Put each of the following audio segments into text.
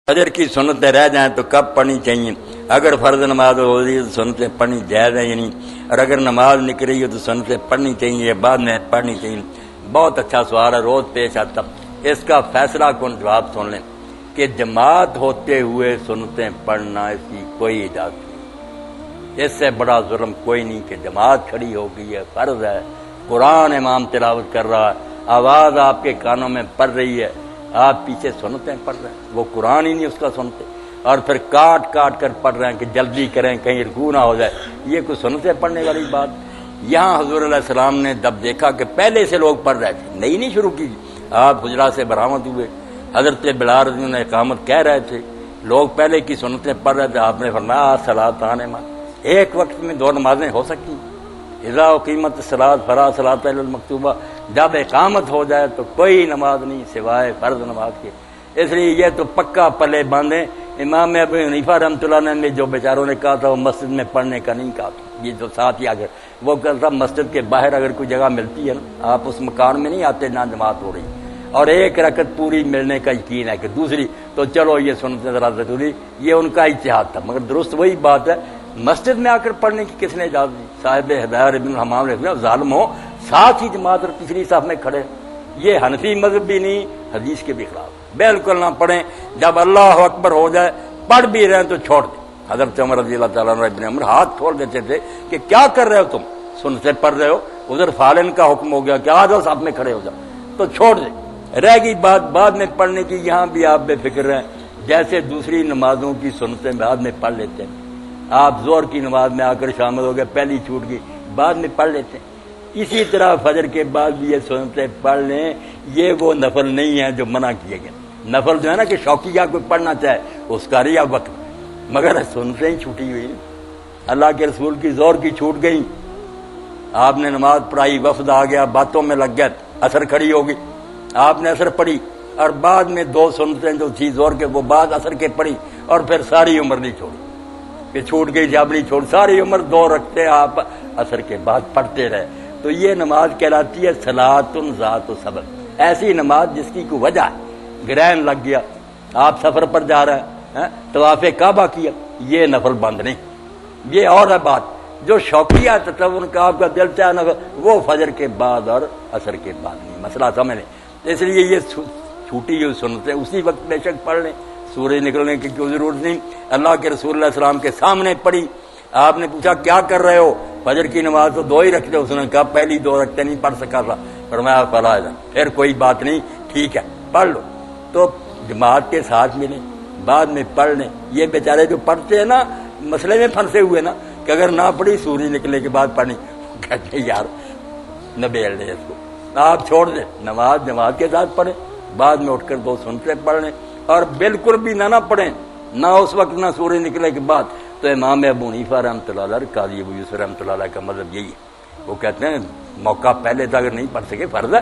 فجر کی سنتیں رہ جائیں تو کب پڑھنی چاہیے؟ اگر فرض نماز ہو رہی ہے تو سنتیں پڑھنی جائز ہے یا نہیں، اور اگر نماز نکل رہی ہے تو سنتیں پڑھنی چاہیے یا بعد میں پڑھنی چاہیے؟ بہت اچھا سوال ہے، روز پیش آتا۔ اس کا فیصلہ کن جواب سن لیں کہ جماعت ہوتے ہوئے سنتیں پڑھنا اس کی کوئی اجازت نہیں۔ اس سے بڑا ظلم کوئی نہیں کہ جماعت کھڑی ہو گئی ہے، فرض ہے، قرآن امام تلاوت کر رہا ہے، آواز آپ کے کانوں میں پڑ رہی ہے، آپ پیچھے سنتیں پڑھ رہے ہیں، وہ قرآن ہی نہیں اس کا سنتے، اور پھر کاٹ کاٹ کر پڑھ رہے ہیں کہ جلدی کریں کہیں رکوع نہ ہو جائے۔ یہ کوئی سنتیں پڑھنے والی بات؟ یہاں حضور علیہ السلام نے جب دیکھا کہ پہلے سے لوگ پڑھ رہے تھے، نئی نہیں شروع کی، آپ حجرات سے برآمد ہوئے، حضرت بلال رضی اللہ عنہ اقامت کہہ رہے تھے، لوگ پہلے کی سنتیں پڑھ رہے تھے، آپ نے فرمایا صلاتان ما، ایک وقت میں دو نمازیں ہو سکتی ہیں، اذا اقیمت الصلاۃ فلا صلاۃ الا المکتوبہ، جب اقامت ہو جائے تو کوئی نماز نہیں سوائے فرض نماز کے۔ اس لیے یہ تو پکا پلے باندھیں۔ امام ابو حنیفہ رحمۃ اللہ علیہ نے جو بیچاروں نے کہا تھا وہ مسجد میں پڑھنے کا نہیں کہا تھا، یہ جو ساتھ ہی آگے وہ کہتا تھا مسجد کے باہر اگر کوئی جگہ ملتی ہے نا، آپ اس مکان میں نہیں آتے جہاں جماعت ہو رہی اور ایک رکعت پوری ملنے کا یقین ہے کہ دوسری تو چلو یہ سنت ذرا ضروری، یہ ان کا اجتہاد تھا، مگر درست وہی بات ہے مسجد میں آ کر پڑھنے کی کس نے اجازت دی؟ صاحب ہدایت ابن الحمام نے کہا ظالم ہو ساتھ ہی جماعت اور تیسری صف میں کھڑے، یہ حنفی مذہب بھی نہیں، حدیث کے بھی خلاف، بالکل نہ پڑھیں۔ جب اللہ اکبر ہو جائے پڑھ بھی رہے ہیں تو چھوڑ دیں۔ حضرت عمر رضی اللہ تعالیٰ عنہ ابن عمر ہاتھ کھول دیتے تھے کہ کیا کر رہے ہو تم، سنتے پڑھ رہے ہو، ادھر فالن کا حکم ہو گیا کہ آ جاؤ صف میں کھڑے ہو جاؤ، تو چھوڑ دیں۔ رہ گئی بات بعد میں پڑھنے کی، یہاں بھی آپ بے فکر رہیں، جیسے دوسری نمازوں کی سنتیں بعد میں پڑھ لیتے ہیں، آپ زور کی نماز میں آ کر شامل ہو گئے، پہلی چھوٹ گئی بعد میں پڑھ لیتے ہیں، اسی طرح فجر کے بعد بھی یہ سنتیں پڑھ لیں۔ یہ وہ نفل نہیں ہے جو منع کیے گئے، نفل جو ہے نا کہ شوقیہ کوئی پڑھنا چاہے اس کا ریا وقت، مگر سنتیں چھوٹی ہوئی، اللہ کے رسول کی زور کی چھوٹ گئی، آپ نے نماز پڑھائی، وفد آ گیا، باتوں میں لگ گئے، اثر کھڑی ہوگی، آپ نے اثر پڑھی اور بعد میں دو سنتیں جو تھی زور کے وہ بعد اثر کے پڑھی، اور پھر ساری عمر نہیں چھوڑی، کہ چھوٹ گئی جب نہیں چھوڑ، ساری عمر دو رکھتے آپ اثر کے بعد پڑھتے رہے، تو یہ نماز کہلاتی ہے صلاۃ ذات سبب، ایسی نماز جس کی کوئی وجہ ہے، گرہن لگ گیا، آپ سفر پر جا رہے ہیں، طواف کعبہ کیا، یہ نفل بند نہیں، یہ اور ہے بات، جو شوقیہ تصور کا آپ کا دل چاہے نفل وہ فجر کے بعد اور عصر کے بعد نہیں، مسئلہ سمجھ لیں۔ اس لیے یہ چھوٹی ہوئی سنتیں اسی وقت بے شک پڑھ لیں، سورج نکلنے کی کوئی ضرورت نہیں، اللہ کے رسول اللہ علیہ السلام کے سامنے پڑھی، آپ نے پوچھا کیا کر رہے ہو؟ فجر کی نماز تو دو ہی رکھتے، اس نے کہا پہلی دو رکھتے نہیں پڑھ سکا تھا، فرمایا فلا اذن، پھر کوئی بات نہیں، ٹھیک ہے پڑھ لو، تو جماعت کے ساتھ ملیں، بعد میں پڑھ لیں۔ یہ بیچارے جو پڑھتے ہیں نا مسئلے میں پھنسے ہوئے نا کہ اگر نہ پڑھی سورج نکلنے کے بعد پڑھنی، کہتے ہیں یار نہ بیل دیں اس کو، آپ چھوڑ دیں، نماز جماعت کے ساتھ پڑھیں، بعد میں اٹھ کر دو سنتیں پڑھ لیں، اور بالکل بھی نہ پڑھیں، نہ اس وقت نہ سورج نکلنے کے بعد، تو امام ابو حنیفہ رحمۃ اللہ علیہ، قاضی ابو یوسف رحمۃ اللہ علیہ کا مذہب یہی ہے، وہ کہتے ہیں موقع پہلے تھا اگر نہیں پڑھ سکے فرض ہے،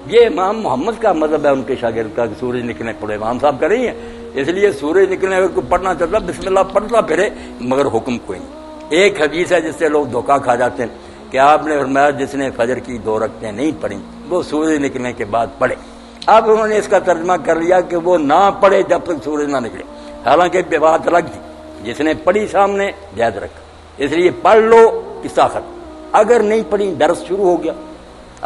یہ امام محمد کا مذہب ہے ان کے شاگرد کا کہ سورج نکلنے پڑے، امام صاحب کا نہیں ہے، اس لیے سورج نکلنے اگر کوئی پڑھنا چاہتا بسم اللہ پڑھتا پھرے، مگر حکم کوئی نہیں۔ ایک حدیث ہے جس سے لوگ دھوکہ کھا جاتے ہیں کہ آپ نے فرمایا جس نے فجر کی دو رکعتیں نہیں پڑھی وہ سورج نکلنے کے بعد پڑھے، اب انہوں نے اس کا ترجمہ کر لیا کہ وہ نہ پڑھے جب تک سورج نہ نکلے، حالانکہ بات الگ تھی، جس نے پڑھی سامنے جائز رکھا، اس لیے پڑھ لو قصہ ختم۔ اگر نہیں پڑھی درس شروع ہو گیا،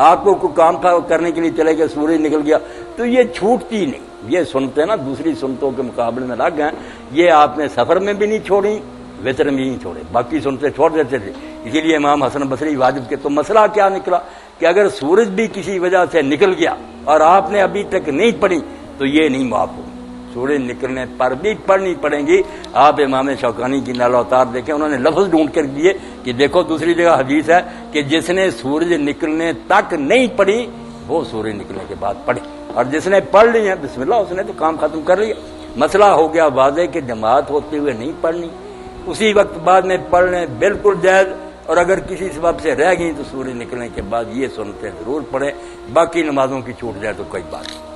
آپ کو کوئی کام کرنے کے لیے چلے گئے، سورج نکل گیا، تو یہ چھوٹتی نہیں، یہ سنتے نا دوسری سنتوں کے مقابلے میں لگ گئے، یہ آپ نے سفر میں بھی نہیں چھوڑی، وطر میں نہیں چھوڑے، باقی سنتے چھوڑ دیتے تھے۔ اسی لیے امام حسن بصری واجب کے تو مسئلہ کیا نکلا کہ اگر سورج بھی کسی وجہ سے نکل گیا اور آپ نے ابھی تک نہیں پڑھی تو یہ نہیں معاف ہوگی، سورج نکلنے پر بھی پڑھنی پڑیں گی۔ آپ امام شوکانی کی نال اوتار دیکھیں، انہوں نے لفظ ڈھونڈ کر دیے کہ دیکھو دوسری جگہ حدیث ہے کہ جس نے سورج نکلنے تک نہیں پڑھی وہ سورج نکلنے کے بعد پڑھے، اور جس نے پڑھ لی ہے بسم اللہ اس نے تو کام ختم کر لیا۔ مسئلہ ہو گیا واضح کہ جماعت ہوتے ہوئے نہیں پڑھنی، اسی وقت بعد میں پڑھ لیں، بالکل جائز، اور اگر کسی سبب سے رہ گئی تو سورج نکلنے کے بعد یہ سنتیں ضرور پڑھیں، باقی نمازوں کی چھوٹ جائے تو کوئی بات نہیں۔